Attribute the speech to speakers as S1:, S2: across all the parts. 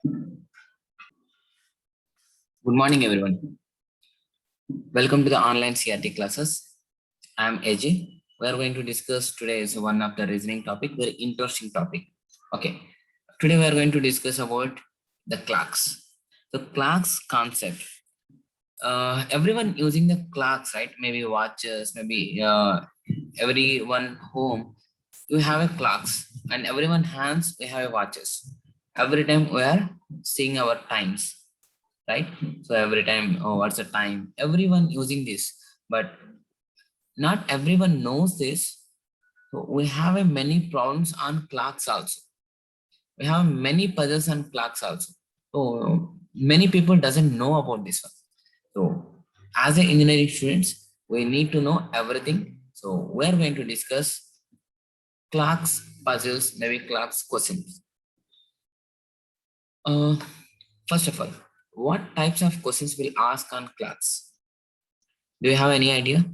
S1: Good morning, everyone. Welcome to the online CRT classes. I'm AJ. We are going to discuss today is one of the reasoning topic, very interesting topic. Okay. Today we are going to discuss about the clocks. The clocks concept. Everyone using the clocks, right? Maybe watches, maybe everyone home. We have a clocks, and everyone hands we have a watches. Every time we are seeing our times, right? So every time, oh, what's the time? Everyone using this, but not everyone knows this. So we have a many problems on clocks also. We have many puzzles on clocks also. So many people doesn't know about this one. So as a engineering students, we need to know everything. So we are going to discuss clocks puzzles, maybe clocks questions. Uh, First of all, what types of questions will ask on clocks? Do you have any idea?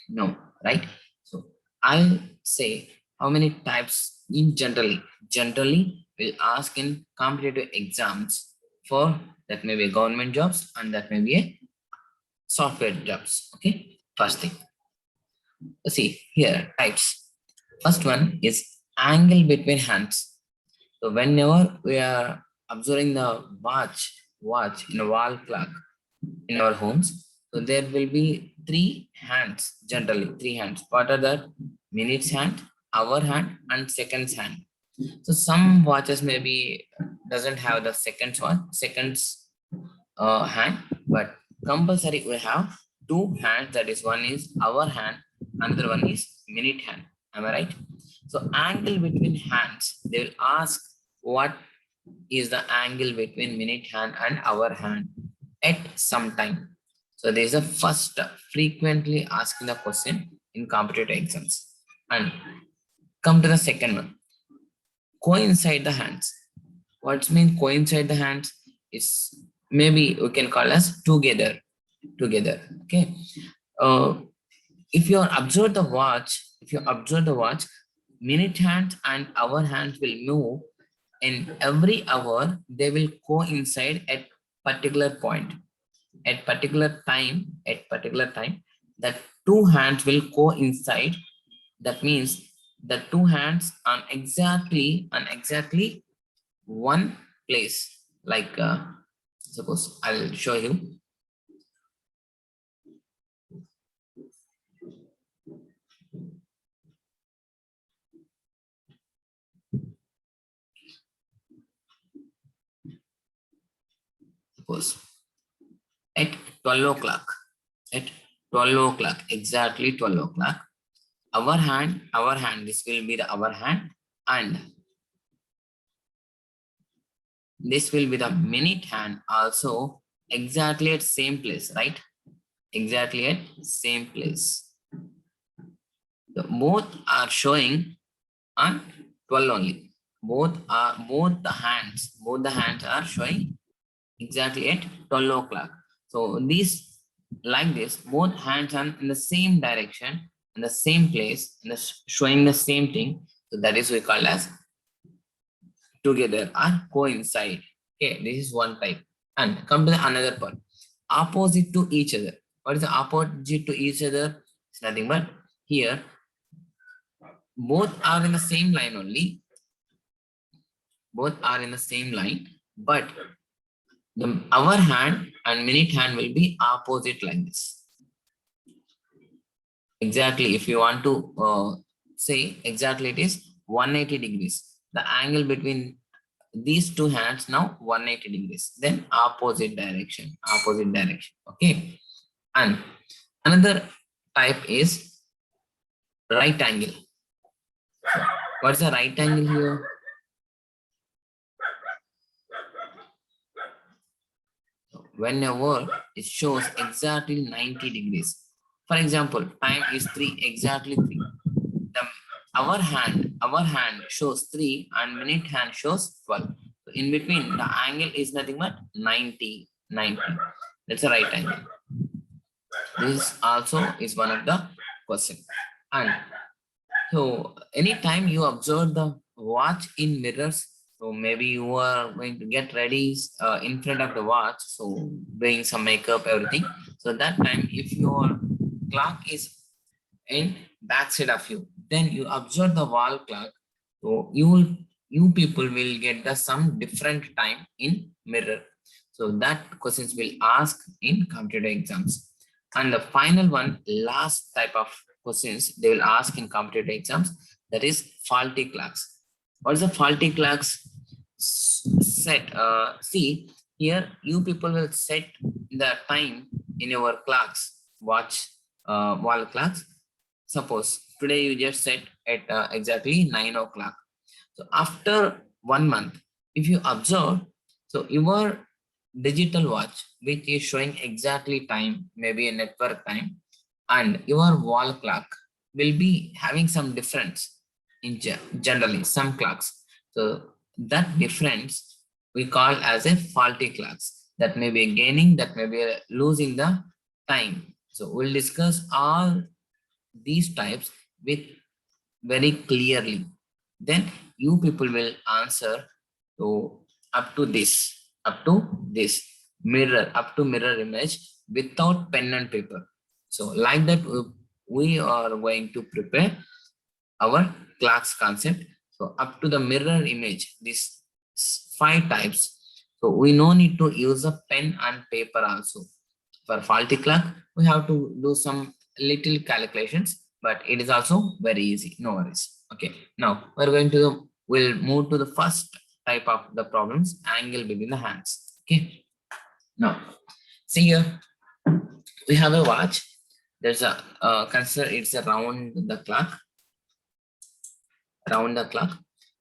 S1: No, right? So I'll say how many types in generally. Generally, we'll ask in competitive exams for that may be government jobs and that may be a software jobs. Okay, first thing. See here types. First one is angle between hands. So whenever we are observing the watch in a wall clock in our homes, so there will be three hands, generally three hands. What are that? Minutes hand, hour hand, and seconds hand. So some watches maybe doesn't have the seconds hand, but compulsory we have two hands. That is one is hour hand, another one is minute hand. Am I right? So angle between hands, they will ask what is the angle between minute hand and hour hand at some time. So there is a first frequently asking the question in competitive exams. And come to the second one, coincide the hands. What's mean coincide the hands is maybe we can call as together. Okay. Uh, if you observe the watch, minute hands and hour hands will move in every hour. They will coincide at particular point, at particular time. That two hands will coincide. That means the two hands on exactly one place. Like suppose I'll show you. Suppose at 12 o'clock, at 12 o'clock, exactly 12 o'clock, our hand, this will be the our hand, and this will be the minute hand also, exactly at same place, right? Exactly at same place. The both are showing on 12 only. Both the hands are showing exactly at 12 o'clock. So these, like this, both hands are in the same direction, in the same place, in showing the same thing. So that is we call as together or coincide. Okay, this is one type. And come to the another part. Opposite to each other. What is the opposite to each other? It's nothing but here both are in the same line only. Both are in the same line, but the hour hand and minute hand will be opposite like this. Exactly, if you want to say exactly, it is 180 degrees. The angle between these two hands now 180 degrees. Then opposite direction. Okay. And another type is right angle. What's the right angle here? Whenever it shows exactly 90 degrees. For example, time is 3, exactly 3. The our hand shows 3 and minute hand shows 12. So in between, the angle is nothing but 90. That's a right angle. This also is one of the question. And so anytime you observe the watch in mirrors, So maybe you are going to get ready in front of the watch, so doing some makeup, everything. So that time, if your clock is in backside of you, then you observe the wall clock. So you people will get the some different time in mirror. So that questions will ask in computer exams. And the final one, last type of questions they will ask in computer exams, that is faulty clocks. What is a faulty clocks? Set. See here, you people will set the time in your clocks, watch, wall clocks. Suppose today you just set at exactly 9 o'clock. So after 1 month, if you observe, so your digital watch, which is showing exactly time, maybe a network time, and your wall clock will be having some difference in generally some clocks. So that difference we call as a faulty clocks. That may be gaining, that may be losing the time. So we'll discuss all these types with very clearly. Then you people will answer to up to this mirror, up to mirror image without pen and paper. So like that, we are going to prepare our class concept. So up to the mirror image, these five types. So we no need to use a pen and paper also. For faulty clock, we have to do some little calculations, but it is also very easy. No worries. Okay. Now we'll move to the first type of the problems, angle between the hands. Okay. Now, see here, we have a watch. There's a consider it's around the clock.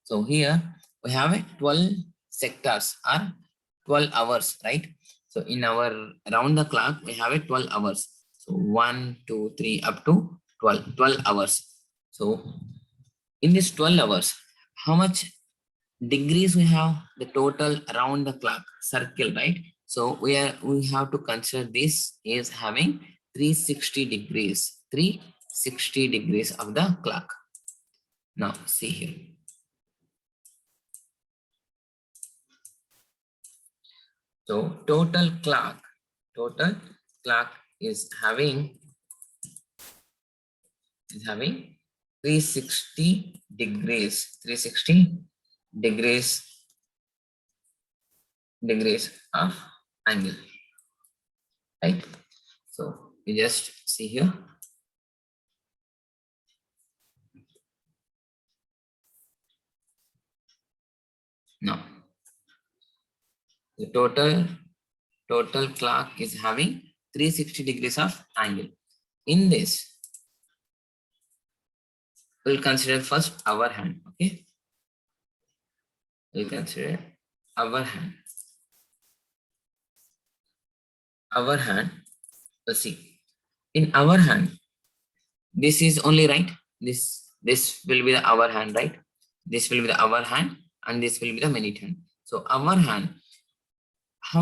S1: So here we have a 12 sectors or 12 hours, right? So in our round the clock, we have a 12 hours. So 1, 2, 3, up to 12 hours. So in this 12 hours, how much degrees we have? The total around the clock circle, right? So we have to consider this is having 360 degrees, 360 degrees of the clock. Now see here. So total clock is having 360 degrees, degrees of angle, right? So you just see here. Now the total clock is having 360 degrees of angle. In this, we'll consider first our hand. Okay, we'll consider our hand. Our hand. Let's see. In our hand, this is only right. This will be the our hand, right? This will be the our hand, and this will be the minute hand. So our hand, how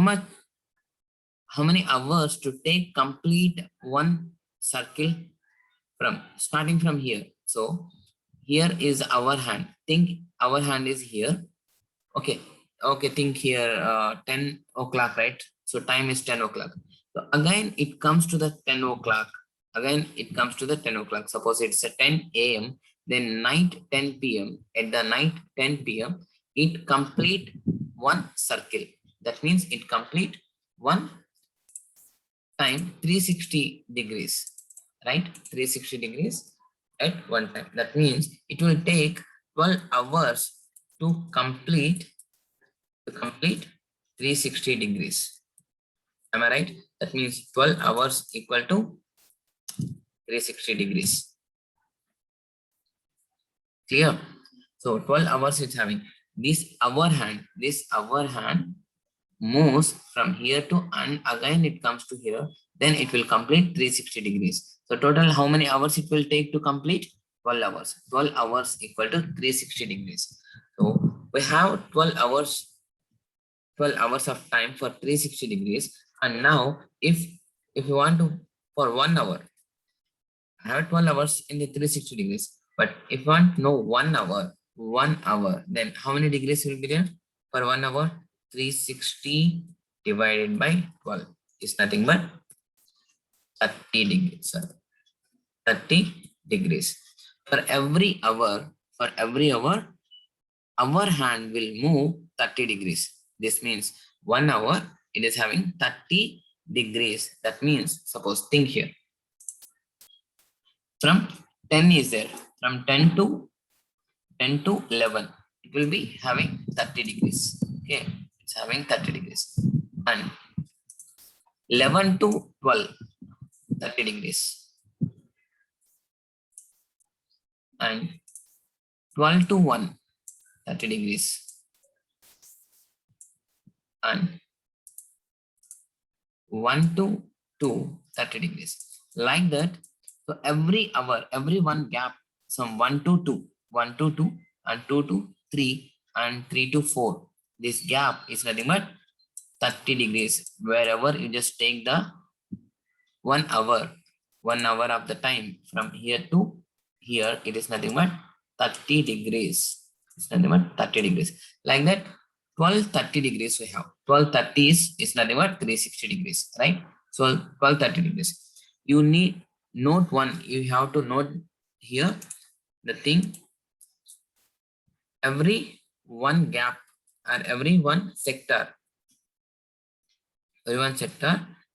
S1: many hours to take complete one circle from starting from here? So here is our hand. Think our hand is here. Okay, think here 10 o'clock, right? So time is 10 o'clock. So again it comes to the 10 o'clock. Suppose it's a 10 a.m. then night 10 p.m. At the night 10 p.m. it complete one circle. That means it complete one time 360 degrees, right? 360 degrees at one time. That means it will take 12 hours to complete 360 degrees. Am I right? That means 12 hours equal to 360 degrees. Clear? So 12 hours is having this hour hand moves from here to, and again it comes to here, then it will complete 360 degrees. So total how many hours it will take to complete? 12 hours. 12 hours equal to 360 degrees. So we have 12 hours of time for 360 degrees. And now if you want to, for 1 hour, I have 12 hours in the 360 degrees, but if you want to know 1 hour, 1 hour. Then how many degrees will be there for 1 hour? 360 divided by 12 is nothing but 30 degrees. Sorry, 30 degrees. For every hour, our hand will move 30 degrees. This means 1 hour it is having 30 degrees. That means, suppose think here, from 10 is there, from 10 to 11 it will be having 30 degrees. Okay, it's having 30 degrees. And 11 to 12, 30 degrees. And 12 to 1, 30 degrees. And 1 to 2, 30 degrees. Like that. So every hour, every one gap, some 1 to 2, 1 to 2, and 2 to 3, and 3 to 4. This gap is nothing but 30 degrees. Wherever you just take the 1 hour, 1 hour of the time from here to here, it is nothing but 30 degrees. It's nothing but 30 degrees. Like that, 1230 degrees we have. 1230 is nothing but 360 degrees, right? So 1230 degrees. You need note one. You have to note here the thing. Every one gap or every one sector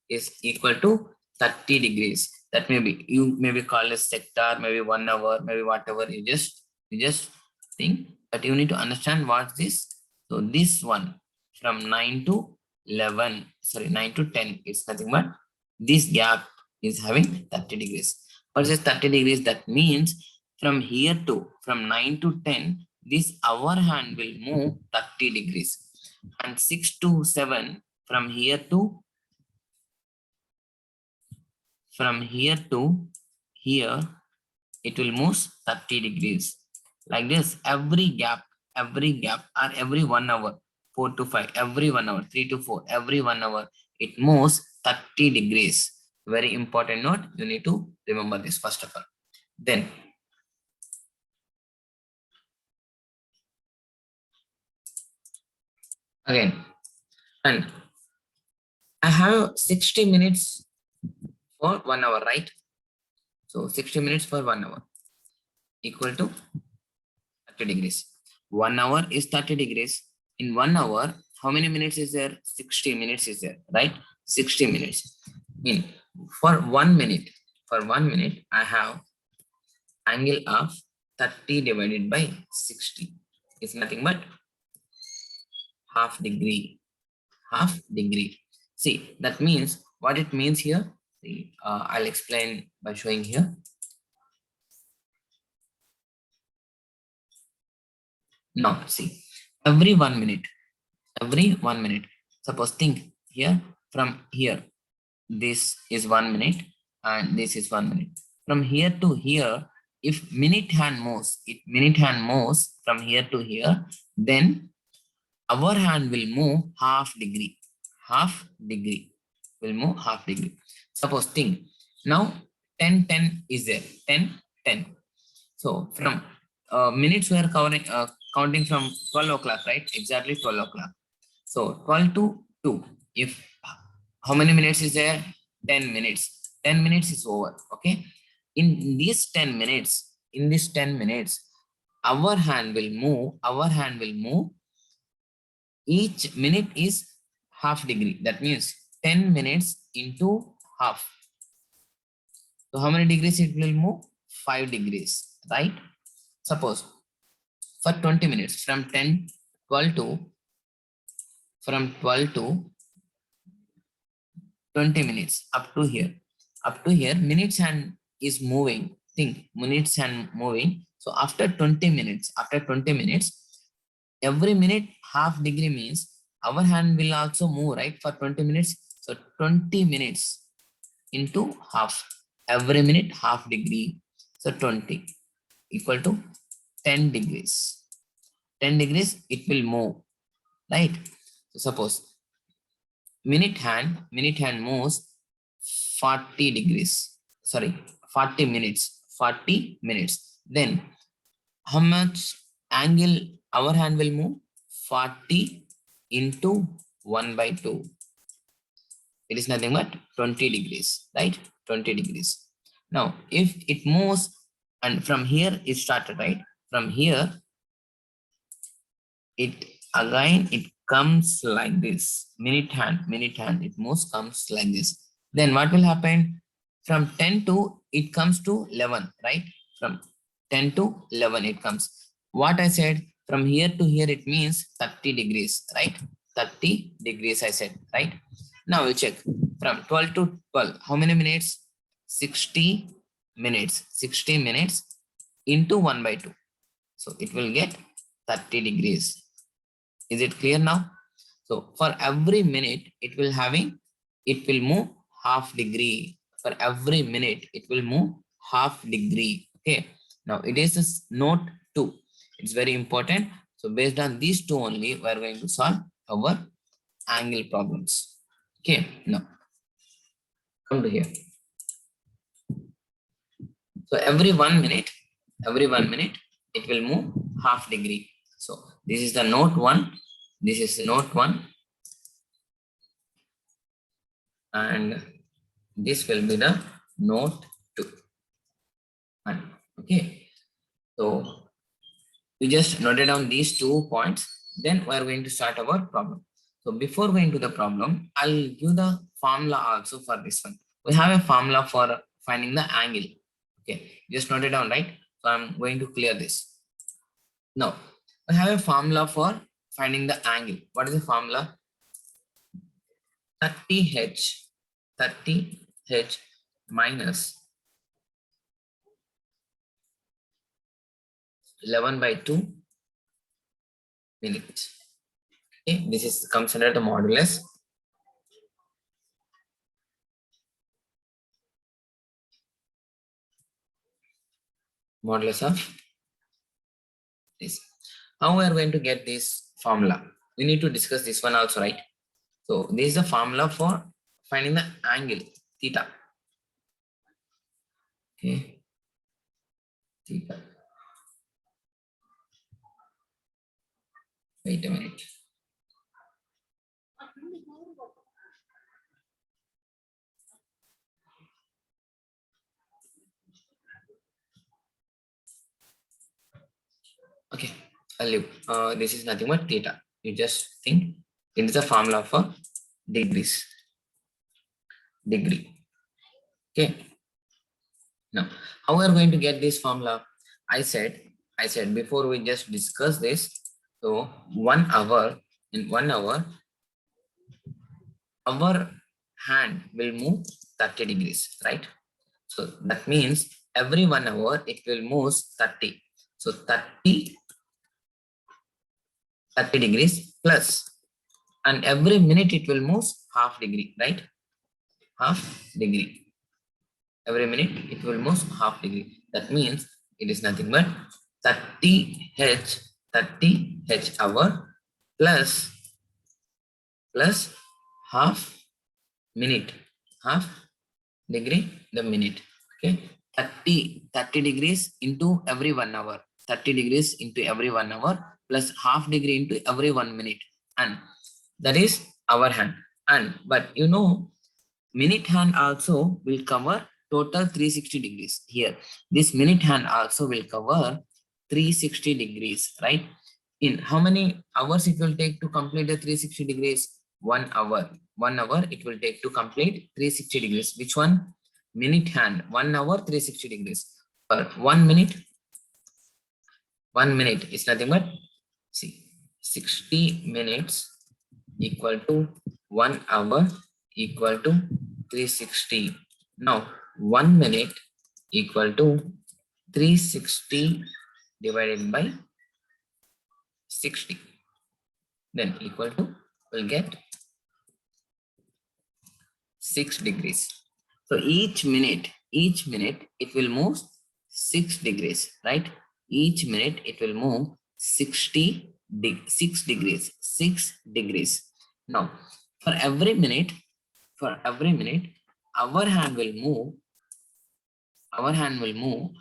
S1: is equal to 30 degrees. That may be, you maybe call a sector, maybe 1 hour, maybe whatever you just think, but you need to understand what's this. So this one from 9 to 11, sorry, 9 to 10 is nothing but this gap is having 30 degrees. What is 30 degrees? That means from here to, from 9 to 10, this hour hand will move 30 degrees. And 6 to 7, from here to here, it will move 30 degrees. Like this, every gap or every 1 hour, 4 to 5, every 1 hour, 3 to 4, every 1 hour, it moves 30 degrees. Very important note. You need to remember this first of all. Then again, and I have 60 minutes for 1 hour, right? So 60 minutes for 1 hour equal to 30 degrees. 1 hour is 30 degrees. In 1 hour, how many minutes is there? 60 minutes is there, right? 60 minutes. In for 1 minute, I have angle of 30 divided by 60 is nothing but half degree. See, that means what it means here. See, I'll explain by showing here. Now, see, every 1 minute, suppose think here, from here, this is 1 minute and this is 1 minute. From here to here, if minute hand moves, from here to here, then our hand will move half degree. Will move half degree. Suppose think now 10 is there, 10. So from minutes we are counting from 12 o'clock, right? Exactly 12 o'clock. So 12 to 2. If how many minutes is there? 10 minutes. 10 minutes is over. Okay. In these 10 minutes, our hand will move. Each minute is half degree. That means 10 minutes into half. So how many degrees it will move? 5 degrees, right? Suppose for 20 minutes from 12 to 20 minutes up to here. Minutes hand is moving. Think minutes hand moving. So after 20 minutes, every minute half degree means our hand will also move, right? For 20 minutes. So 20 minutes into half. Every minute half degree. So 20 equal to 10 degrees. 10 degrees it will move, right? So suppose minute hand moves 40 degrees. Sorry, 40 minutes. Then how much angle, our hand will move 40 into 1 by 2. It is nothing but 20 degrees, right? 20 degrees. Now if it moves, and from here it started, right? From here it again it comes like this. Minute hand it moves, comes like this. Then what will happen? From 10 to it comes to 11, right? From 10 to 11 it comes. What I said, from here to here it means 30 degrees, right? 30 degrees I said, right? Now we'll check. From 12 to 12, how many minutes? 60 minutes. 60 minutes into 1 by 2. So it will get 30 degrees. Is it clear now? So for every minute it will move half degree. For every minute it will move half degree. Okay. Now it is this note 2. It's very important. So based on these two only, we are going to solve our angle problems. Okay. Now come to here. So every 1 minute, it will move half degree. So this is the note 1. This is the note 1. And this will be the note 2. Okay. So we just noted down these 2 points. Then we are going to start our problem. So before going to the problem, I'll give the formula also for this one. We have a formula for finding the angle. Okay, just note it down, right? So I'm going to clear this. Now, we have a formula for finding the angle. What is the formula? 30h minus 11 by 2 minutes. Okay, this is comes under the modulus. Modulus of this. How we are going to get this formula? We need to discuss this one also, right? So this is the formula for finding the angle theta. Okay, theta. Wait a minute. Okay, I'll leave. This is nothing but theta. You just think it is a formula for degrees. Degree. Okay. Now, how we are going to get this formula? I said before we just discuss this. So 1 hour, in 1 hour, our hand will move 30 degrees, right? So that means every 1 hour it will move 30. So 30 degrees plus, and every minute it will move half degree, right? Half degree. Every minute it will move half degree. That means it is nothing but 30h hour plus half minute, half degree the minute. Okay, 30 degrees into every 1 hour, 30 degrees into every 1 hour plus half degree into every 1 minute, and that is our hand. And but you know, minute hand also will cover total 360 degrees. Here this minute hand also will cover 360 degrees, right? In how many hours it will take to complete the 360 degrees? 1 hour. 1 hour it will take to complete 360 degrees. Which one? Minute hand. 1 hour 360 degrees. For 1 minute, 1 minute is nothing but, see, 60 minutes equal to 1 hour equal to 360. Now 1 minute equal to 360 divided by 60, then equal to, we'll get 6 degrees. So each minute it will move 6 degrees, right? Each minute it will move 6 degrees. Now for every minute our hand will move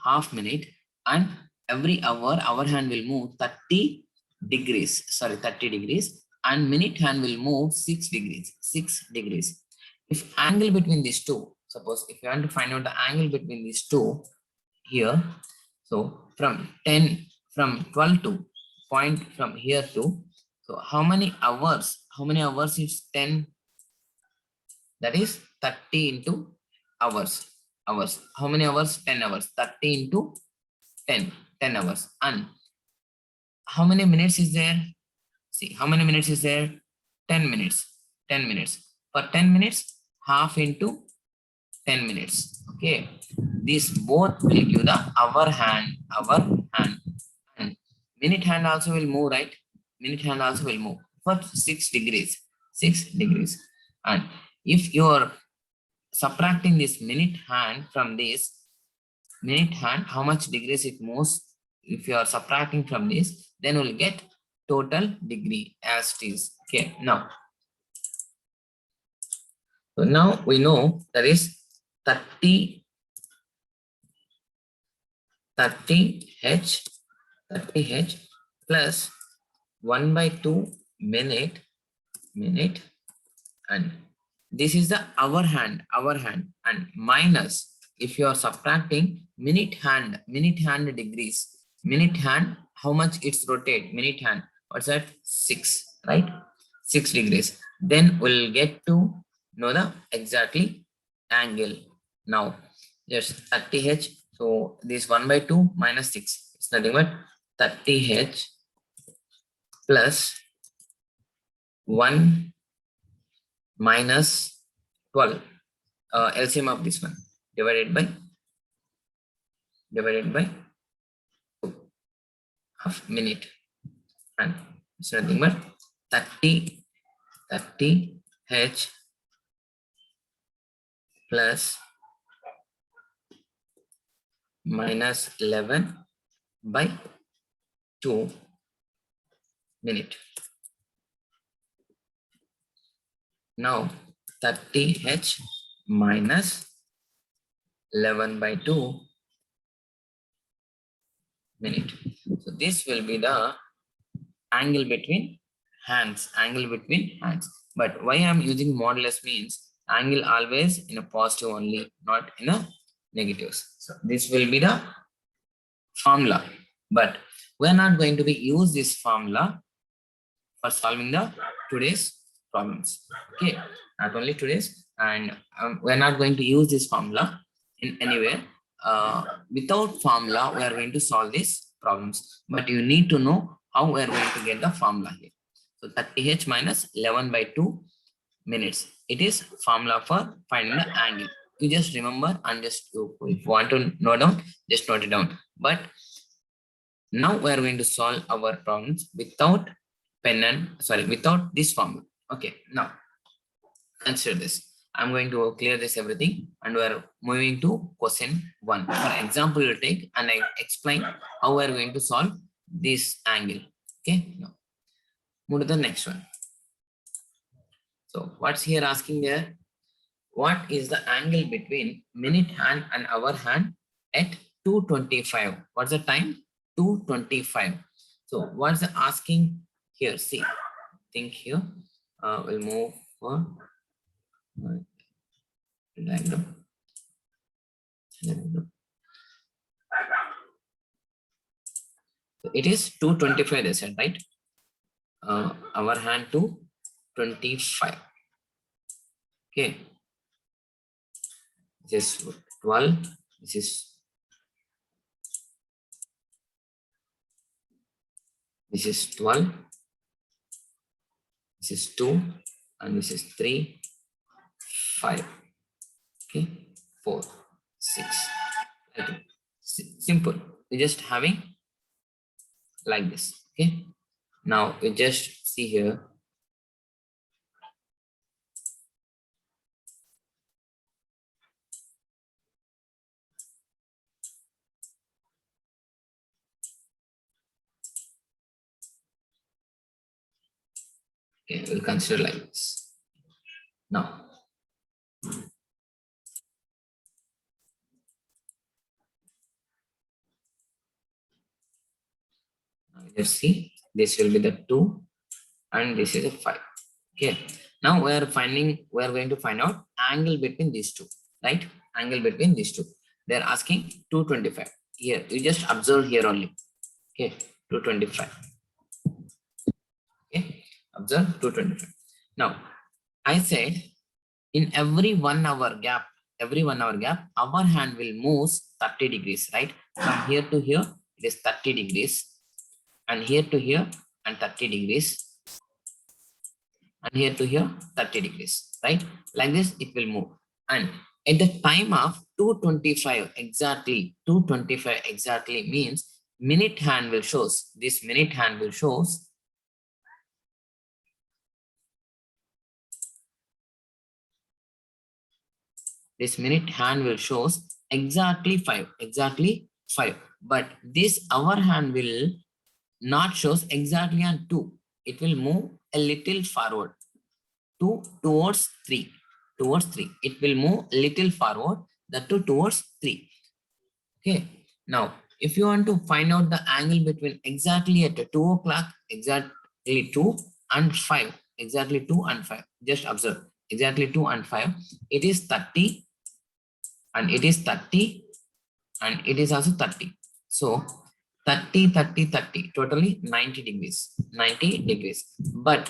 S1: half minute, and every hour our hand will move 30 degrees, sorry, 30 degrees, and minute hand will move 6 degrees, 6 degrees. If angle between these two, suppose if you want to find out the angle between these two here, so from 12 to point from here to, so how many hours is 10? That is 30 into hours. How many hours? 10 hours. 30 into 10 hours. And how many minutes is there? See, how many minutes is there? 10 minutes. 10 minutes. For 10 minutes, half into 10 minutes. Okay. These both will give the hour hand. And minute hand also will move, right? Minute hand also will move for 6 degrees. 6 degrees. And if you are subtracting this minute hand from this minute hand, how much degrees it moves? If you are subtracting from this, then we'll get total degree as it is. Okay, now, so now we know that is 30 H plus 1/2 minute, and this is the hour hand, and minus, if you are subtracting minute hand degrees, minute hand, how much it's rotate, minute hand, what's that? 6, right? 6 degrees. Then we'll get to know the exactly angle. Now, just 30H. So this 1/2 minus 6, it's nothing but 30H plus 1 minus 12, LCM of this one, divided by half minute, and it's nothing but 30 H plus minus 11/2 minute. Now 30H minus 11/2 minute. So this will be the angle between hands, But why I'm using modulus means angle always in a positive only, not in a negatives. So this will be the formula, but we're not going to be use this formula for solving the today's problems. Okay, not only today's, and we're not going to use this formula in anywhere. Without formula, we are going to solve these problems, but you need to know how we are going to get the formula here. So 30H minus 11/2 minutes. It is formula for finding the angle. You just remember, and just if you want to note down, just note it down. But now we are going to solve our problems without without this formula. Okay, now consider this. I'm going to clear this everything, and we are moving to question 1. For example, you take and I explain how we are going to solve this angle. Okay, now move to the next one. So what's here asking there? What is the angle between minute hand and hour hand at 2:25? What's the time? 2:25. So what's the asking here? See, think here. We'll move for diagram. So it is 2:25, they said, right? Hour hand 2:25. Okay. This is 12. This is 12. This is 2, and this is 3, 5. Okay, 4, 6. Okay. Simple. We're just having like this. Okay. Now we just see here. Okay, we'll consider like this. Now, Let's see, this will be the 2 and this is a 5. Okay, now we are going to find out angle between these two, right? Angle between these two, they are asking 225. Here you just observe here only. Okay, 225. Okay, observe 225. Now I said in every 1 hour gap, our hand will move 30 degrees, right? From here to here it is 30 degrees, and here to here and 30 degrees, and here to here 30 degrees, right? Like this it will move. And at the time of 225 exactly, 225 exactly means minute hand will shows, this minute hand will shows this minute hand will shows exactly 5, exactly 5. But this hour hand will not shows exactly on 2, it will move a little forward, 2 towards 3, towards 3 it will move a little forward, the 2 towards 3. Okay, now if you want to find out the angle between exactly at 2 o'clock, exactly 2 and 5, exactly 2 and 5, just observe exactly 2 and 5, it is 30 and it is 30 and it is also 30. So 30, 30, 30, totally 90 degrees, 90 degrees. But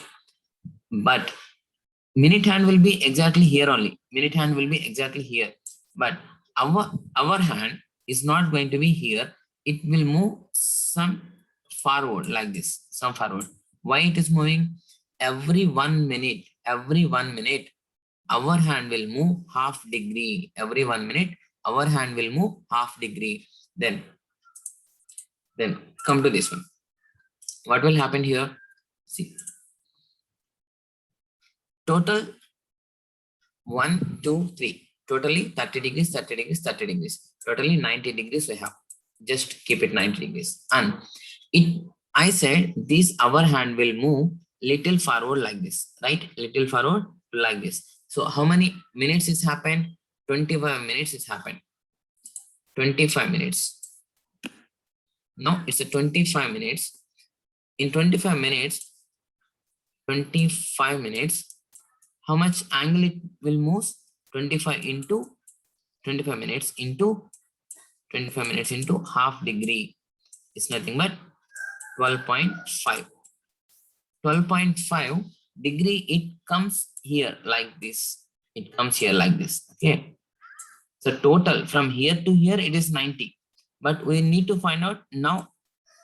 S1: minute hand will be exactly here only. Minute hand will be exactly here. But our hand is not going to be here. It will move some forward like this, some forward. Why it is moving? Every 1 minute, every 1 minute, our hand will move half degree. Every 1 minute, our hand will move half degree. Then come to this one. What will happen here? See, total 1, 2, 3. Totally 30 degrees, 30 degrees, 30 degrees. Totally 90 degrees we have. Just keep it 90 degrees. And it, I said this our hand will move little forward like this, right? Little forward like this. So how many minutes it's happened? 25 minutes it's happened. 25 minutes. No, it's a 25 minutes. In 25 minutes, 25 minutes, how much angle it will move? 25 into 25 minutes into 25 minutes into half degree is nothing but 12.5. 12.5 degree, it comes here like this. It comes here like this. Okay. So total from here to here it is 90. But we need to find out now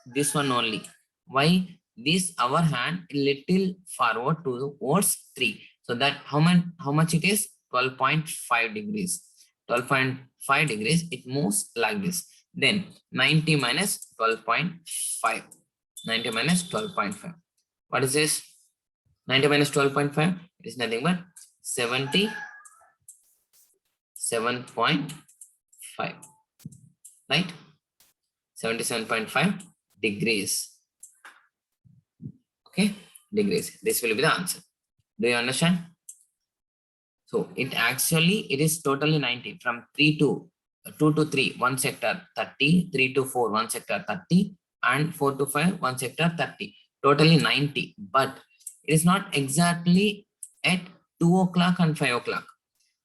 S1: this one only. Why? This our hand a little forward towards 3. So that how much it is? 12.5 degrees. 12.5 degrees, it moves like this. Then 90 minus 12.5. 90 minus 12.5. What is this? 90 minus 12.5. It is nothing but 77.5. Right? 77.5 degrees. Okay, degrees. This will be the answer. Do you understand? So it is totally 90 from 3 to 2 to 3, 1 sector 30, 3 to 4, 1 sector 30, and 4 to 5, 1 sector 30. Totally 90, but it is not exactly at 2 o'clock and 5 o'clock.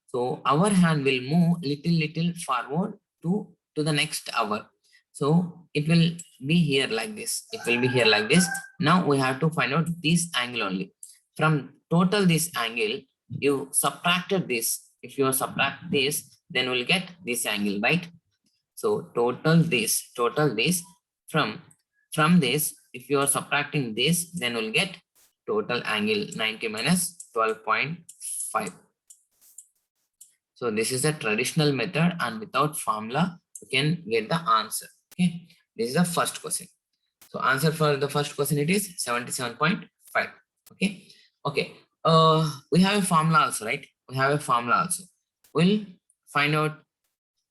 S1: So our hand will move little forward to the next hour. So it will be here like this. It will be here like this. Now we have to find out this angle only. From total this angle, you subtracted this. If you subtract this, then we'll get this angle, right? So total this from this, if you are subtracting this, then we'll get total angle 90 minus 12.5. So this is a traditional method, and without formula, you can get the answer. Okay, this is the first question. So answer for the first question, it is 77.5. Okay, okay. We have a formula also, right? We have a formula also. We'll find out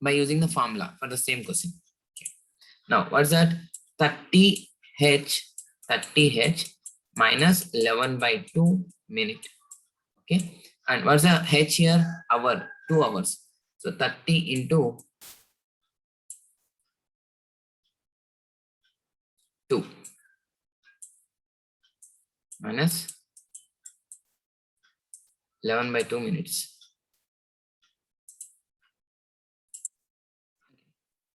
S1: by using the formula for the same question. Okay. Now, what's that? 30h minus 11/2 minute. Okay, and what's the h here? Hour, 2 hours. So 30 into 2. minus 11 by 2 minutes.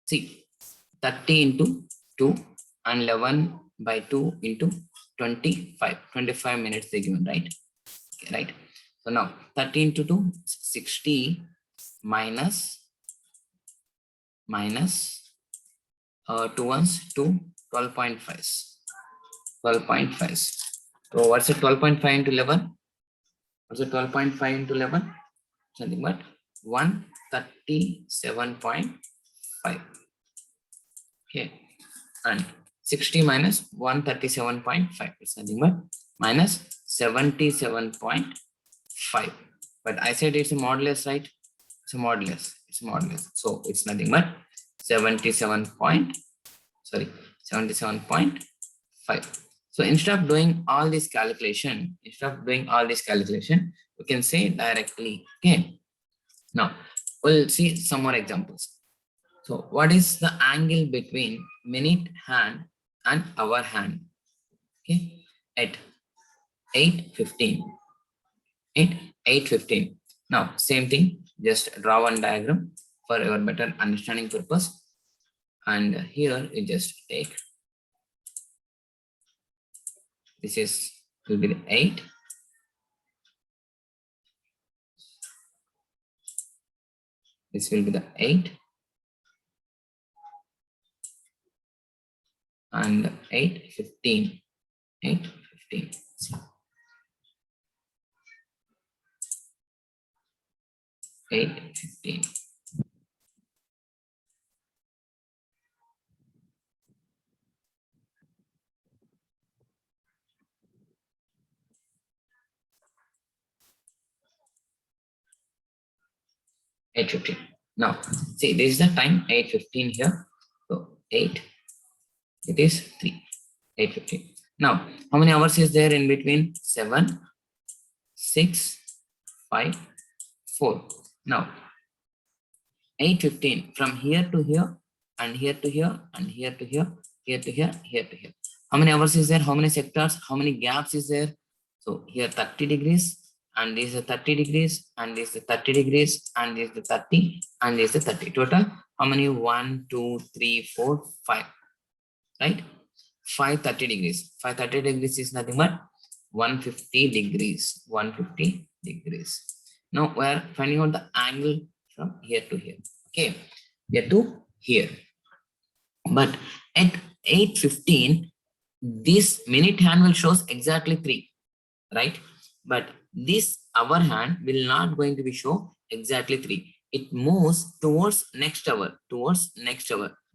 S1: See, 30 into 2 and 11 by 2 into 25 minutes they given, right? Okay, right. So now 30 into 2, 60 minus 2 ones, 2, 12.5. 12.5. So what's it 12.5 into 11? What's it 12.5 into 11? Something but 137.5. Okay. And 60 minus 137.5 is nothing but minus 77.5. But I said it's a modulus, right? It's a modulus. It's a modulus. So it's nothing but 77.5. So instead of doing all this calculation, we can say directly. Okay. Now we'll see some more examples. So what is the angle between minute hand and hour hand? Okay, at 8:15. At 8:15. Now same thing, just draw one diagram for your better understanding purpose. And here you just take this will be the 8. This will be the 8. And 8:15. 8:15. 8:15. Now see, this is the time 8:15 here. So 8, it is 3. 8:15. Now how many hours is there in between? 7, 6, 5, 4. Now 8:15 from here to here and here to here and here to here, here to here, here to here. How many hours is there? How many sectors? How many gaps is there? So here 30 degrees and this is 30 degrees and this is 30 degrees and this is 30 and this is 30. Total how many? 1, 2, 3, 4, 5. Right? 530 degrees. 530 degrees is nothing but 150 degrees. 150 degrees. Now we are finding out the angle from here to here. Okay, here to here. But at 8:15, this minute hand will shows exactly 3, right? But this hour hand will not going to be show exactly 3. It moves towards next hour,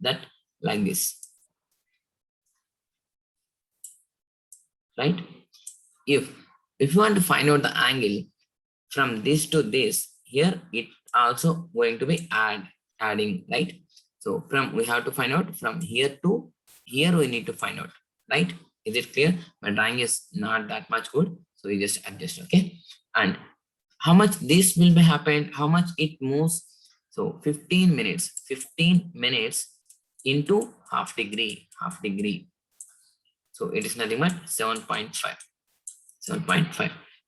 S1: that like this, right? If you want to find out the angle from this to this, here it also going to be adding, right? So from we have to find out from here to here, we need to find out, right? Is it clear? My drawing is not that much good, so we just adjust. Okay, and how much this will be happened, how much it moves? So 15 minutes into half degree. So it is nothing but 7.5.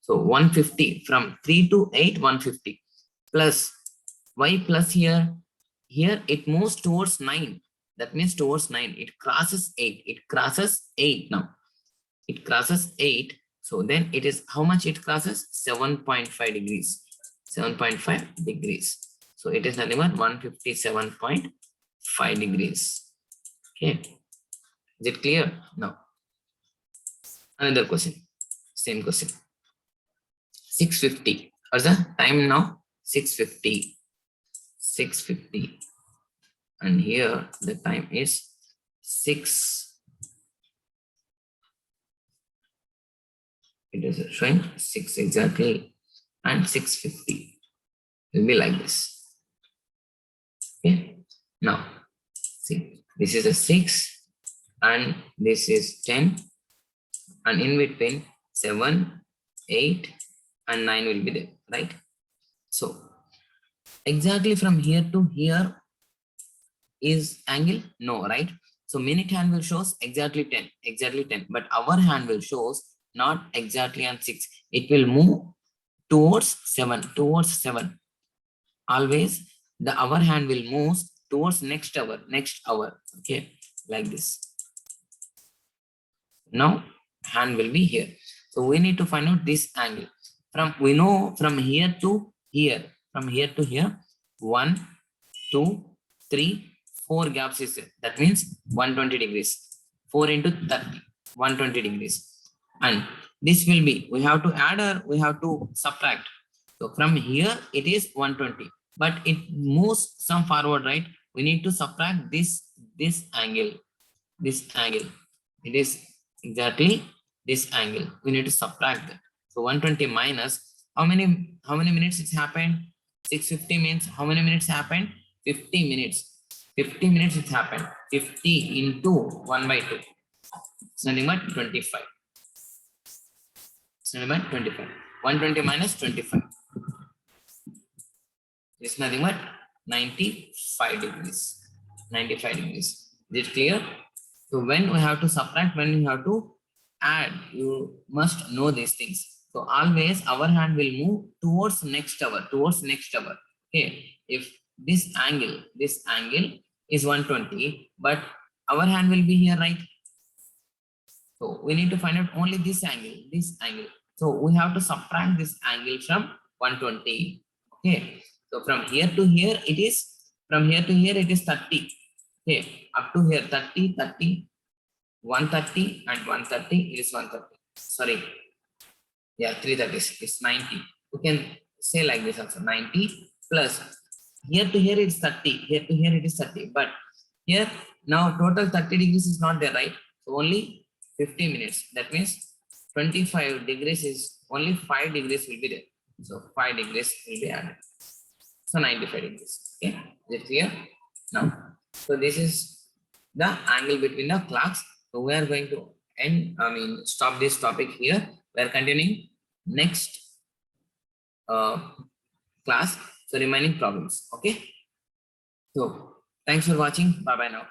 S1: So 150 from 3 to 8, 150 plus y plus here it moves towards 9. That means towards 9, it crosses 8. Now it crosses 8. So then it is how much it crosses? 7.5 degrees. 7.5 degrees. So it is nothing but 157.5 degrees. Okay, is it clear? Now another question, same question. 6:50. What's the time now? 6:50. And here the time is 6. It is showing 6 exactly, and 6:50 will be like this. Okay, now see, this is a 6 and this is 10, and in between 7, 8 and 9 will be there, right? So exactly from here to here is angle? No, right? So minute hand will shows exactly 10, but our hand will shows not exactly on 6. It will move towards 7, towards 7. Always the hour hand will move towards next hour. Okay, like this. Now hand will be here. So we need to find out this angle. We know from here to here, from here to here, 1, 2, 3, 4 gaps is there. That means 120 degrees. 4 into 30, 120 degrees. And this will be, we have to add or we have to subtract. So from here it is 120, but it moves some forward, right? We need to subtract this angle. It is exactly this angle. We need to subtract that. So 120 minus how many minutes it's happened? 650 means how many minutes happened? 50 minutes. 50 minutes it happened. 50 into 1 by 2. It's nothing but 25. It's nothing but 25. 120 minus 25. It's nothing but 95 degrees. 95 degrees. Is it clear? So when we have to subtract, when you have to add, you must know these things. So always our hand will move towards next hour, Okay. If this angle is 120, but our hand will be here, right? So we need to find out only this angle. So we have to subtract this angle from 120. Okay. So from here to here, it is 30. Okay. Up to here, 30, 30, 130 and 130 is 130. Sorry. Yeah, 330 is 90. You can say like this also, 90 plus here to here it's 30. Here to here it is 30. But here now total 30 degrees is not there, right? So only 50 minutes. That means 25 degrees is only 5 degrees will be there. So 5 degrees will be added. So 95 degrees. Okay, is it clear? Now, so this is the angle between the clocks. So we are going to stop this topic here. We are continuing next class. So remaining problems. Okay. So thanks for watching. Bye bye now.